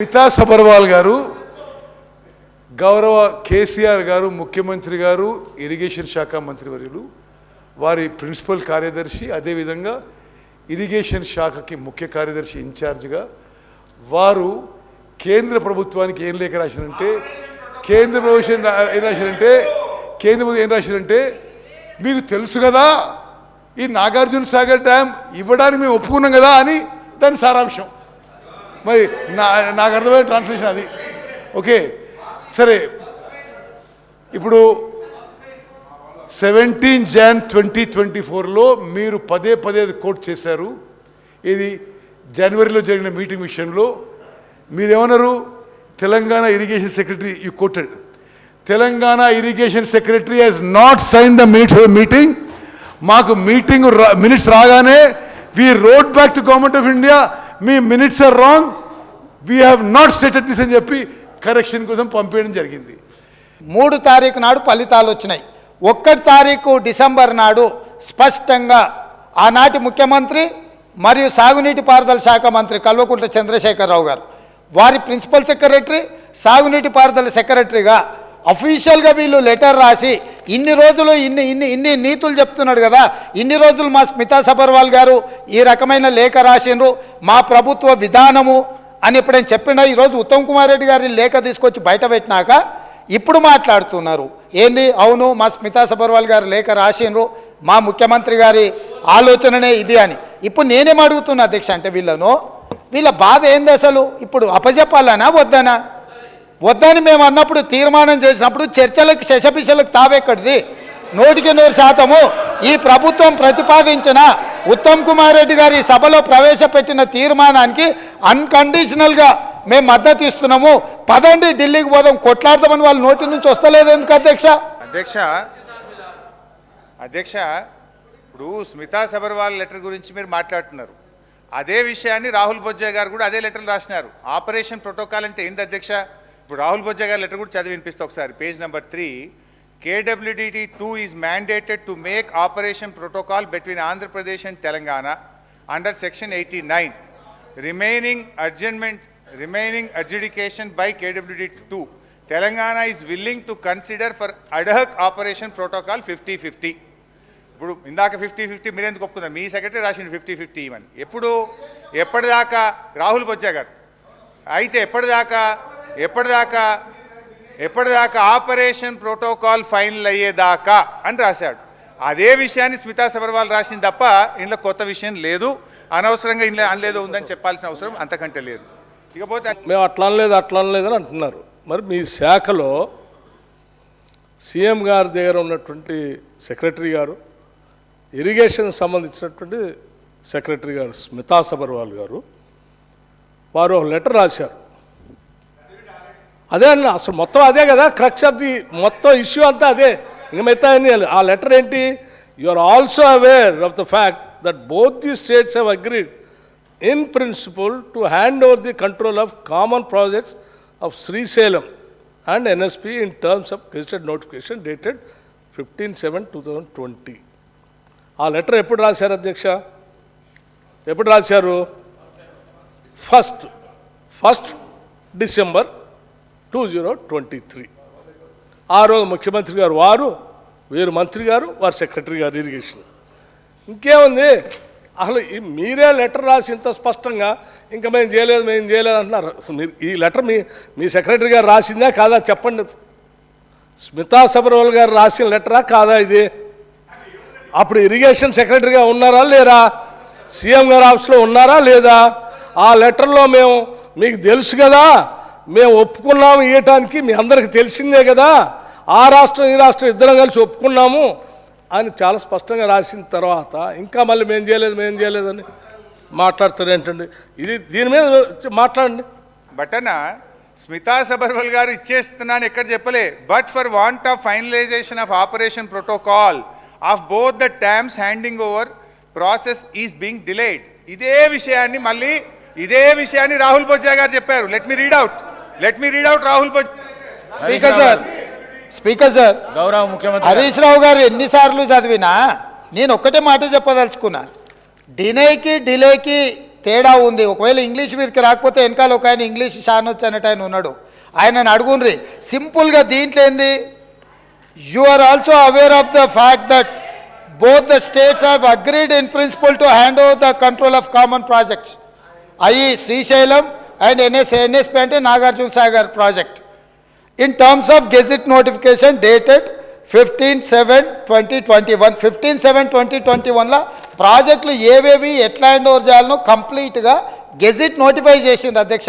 స్మితా సబర్వాల్ గారు, గౌరవ కేసీఆర్ గారు, ముఖ్యమంత్రి గారు, ఇరిగేషన్ శాఖ మంత్రివర్యులు, వారి ప్రిన్సిపల్ కార్యదర్శి, అదేవిధంగా ఇరిగేషన్ శాఖకి ముఖ్య కార్యదర్శి ఇన్ఛార్జ్గా వారు కేంద్ర ప్రభుత్వానికి ఏం లేఖ రాశారంటే, కేంద్ర ప్రభుత్వం ఏం రాశారంటే మీకు తెలుసు కదా ఈ నాగార్జున సాగర్ డ్యామ్ ఇవ్వడానికి మేము ఒప్పుకున్నాం కదా అని దాని సారాంశం. మరి నాకు అర్థమైన ట్రాన్స్లేషన్ అది. ఓకే, సరే. ఇప్పుడు 17 Jan 2024లో మీరు పదే కోట్ చేశారు. ఇది జనవరిలో జరిగిన మీటింగ్ విషయంలో మీరేమన్నారు? Telangana irrigation secretary, you quoted, Telangana irrigation secretary has not sign the meeting. మాకు మీటింగ్ మినిట్స్ రాగానే we wrote back to government of India, మీ minutes are wrong, we have not stated this అని చెప్పి కరెక్షన్ కోసం పంపించడం జరిగింది. 3 తారీఖు నాడు ఫలితాలు వచ్చినాయి. 1 తారీఖు డిసెంబర్ నాడు స్పష్టంగా ఆనాటి ముఖ్యమంత్రి మరియు సాగునీటి పారుదల శాఖ మంత్రి కల్వకుంట్ల చంద్రశేఖరరావు గారు, వారి ప్రిన్సిపల్ సెక్రటరీ, సాగునీటి పారుదల సెక్రటరీగా అఫీషియల్గా వీళ్ళు లెటర్ రాసి ఇన్ని రోజులు ఇన్ని నీతులు చెప్తున్నాడు కదా, ఇన్ని రోజులు మా స్మితా సబర్వాల్ గారు ఈ రకమైన లేఖ రాసిండ్రు, మా ప్రభుత్వ విధానము అని ఎప్పుడైనా చెప్పినా ఈరోజు ఉత్తమ్ కుమార్ రెడ్డి గారిని లేఖ తీసుకొచ్చి బయట పెట్టినాక ఇప్పుడు మాట్లాడుతున్నారు ఏంది? అవును, మా స్మితా సబర్వాల్ గారు లేఖ రాసిండ్రు, మా ముఖ్యమంత్రి గారి ఆలోచననే ఇది అని. ఇప్పుడు నేనేం అడుగుతున్నా అధ్యక్ష అంటే వీళ్ళ బాధ ఏంది అసలు? ఇప్పుడు అప్పచెప్పాలనా వద్దనా? వద్దని మేము అన్నప్పుడు, తీర్మానం చేసినప్పుడు చర్చలకు శశపిశలకు తావెక్కడిది? 100% ఈ ప్రభుత్వం ప్రతిపాదించిన ఉత్తమ్ కుమార్ రెడ్డి గారి సభలో ప్రవేశపెట్టిన తీర్మానానికి అన్కండిషనల్గా మేము మద్దతు ఇస్తున్నాము. పదండి ఢిల్లీకి పోదాం, కొట్లాడదామని వాళ్ళ నోటి నుంచి వస్తలేదు ఎందుకు అధ్యక్ష? అధ్యక్ష ఇప్పుడు స్మితా సబర్వాల్ లెటర్ గురించి మీరు మాట్లాడుతున్నారు. అదే విషయాన్ని రాహుల్ బొజ్జా గారు కూడా అదే లెటర్లు రాసినారు. ఆపరేషన్ ప్రోటోకాల్ అంటే ఏంది అధ్యక్ష? ఇప్పుడు రాహుల్ బొజ్జా గారి లెటర్ కూడా చదివి వినిపిస్తా ఒకసారి. Page number 3, KWDT2 is mandated to make operation protocol between Andhra Pradesh and Telangana under section 89. Remaining adjudication by KWDT2. Telangana is willing to consider for ad hoc operation protocol 50-50. ఇప్పుడు ఇందాక 50-50 మీరెందుకు ఒప్పుకున్నారు? మీ secretary రాసింది 50-50 ఇవని. ఎప్పటిదాకా రాహుల్ బొజ్జా గారు అయితే ఎప్పటిదాకా ఆపరేషన్ ప్రోటోకాల్ ఫైనల్ అయ్యేదాకా అని రాశాడు. అదే విషయాన్ని స్మితా సబర్వాల్ రాసింది తప్ప ఇంట్లో కొత్త విషయం లేదు. అనవసరంగా ఇంట్లో అనలేదో ఉందని చెప్పాల్సిన అవసరం అంతకంటే లేదు. ఇకపోతే మేము అట్లా అనలేదని అంటున్నారు. మరి మీ శాఖలో సీఎం గారి దగ్గర ఉన్నటువంటి సెక్రటరీ గారు, ఇరిగేషన్ సంబంధించినటువంటి సెక్రటరీ గారు స్మితా సబర్వాల్ గారు, వారు ఒక లెటర్ రాశారు. అదే అన్న, అసలు మొత్తం అదే కదా క్రక్స్ ఆఫ్ ది మొత్తం ఇష్యూ అంతా అదే. ఇంక మిగతా ఆ లెటర్ ఏంటి? You are also aware of the fact that both the states have agreed in principle to hand over the control of common projects of Srisailam and NSP in terms of gazetted notification dated 15/7/2020. ఆ letter ఎప్పుడు రాశారు అధ్యక్ష? ఎప్పుడు రాశారు? 1 December 2023. ఆ రోజు ముఖ్యమంత్రి గారు, వీరు మంత్రి గారు, వారు సెక్రటరీ గారు ఇరిగేషన్. ఇంకేముంది అసలు? మీరే లెటర్ రాసి ఇంత స్పష్టంగా ఇంకా మేము చేయలేదు అంటున్నారు. మీరు ఈ లెటర్ మీ సెక్రటరీ గారు రాసిందా కాదా చెప్పండి. స్మితా సబర్వాల్ గారు రాసిన లెటరా కాదా ఇది? అప్పుడు ఇరిగేషన్ సెక్రటరీగా ఉన్నారా లేరా? సీఎం గారు ఆఫీస్లో ఉన్నారా లేదా? ఆ లెటర్లో మీకు తెలుసు కదా, మేము ఒప్పుకున్నాము ఇవ్వటానికి, మీ అందరికి తెలిసిందే కదా, ఆ రాష్ట్రం ఈ రాష్ట్రం ఇద్దరం కలిసి ఒప్పుకున్నాము అని చాలా స్పష్టంగా రాసిన తర్వాత ఇంకా మళ్ళీ మేము చేయలేదని మాట్లాడుతారు ఏంటండి? ఇది దీని మీద మాట్లాడండి. బట్ స్మితా సబర్వాల్ గారు ఇచ్చేస్తున్నాను ఎక్కడ చెప్పలే. But for want of finalisation of operation protocol of both the dams handing over process is being delayed. ఇదే విషయాన్ని రాహుల్ బొజ్జా గారు చెప్పారు. Let me read out Rahul Bojja. Speaker sir, గౌరవ ముఖ్యమంత్రి హరీష్ రావు గారు ఎన్నిసార్లు చదివినా నేను ఒక్కటే మాట చెప్పదలుచుకున్నా. డిలేకి తేడా ఉంది. ఒకవేళ ఇంగ్లీష్ వీరికి రాకపోతే వెనకాల ఒక ఆయన ఇంగ్లీష్ షానొచ్చు అన్నట్టు ఆయన ఉన్నాడు, ఆయనను అడుగుండ్రి. సింపుల్గా దీంట్లో ఏంది, you are also aware of the fact that both the states have agreed in principle to hand over the control of common projects, i.e. Srisailam and NSP అంటే Nagarjuna Sagar project. In terms of gazette notification dated 15/7/2021, 15/7/2021లో ప్రాజెక్టులు ఏవేవి ఎట్లా hand over చేయాలనో కంప్లీట్గా gazette notify చేసిండ్రు అధ్యక్ష.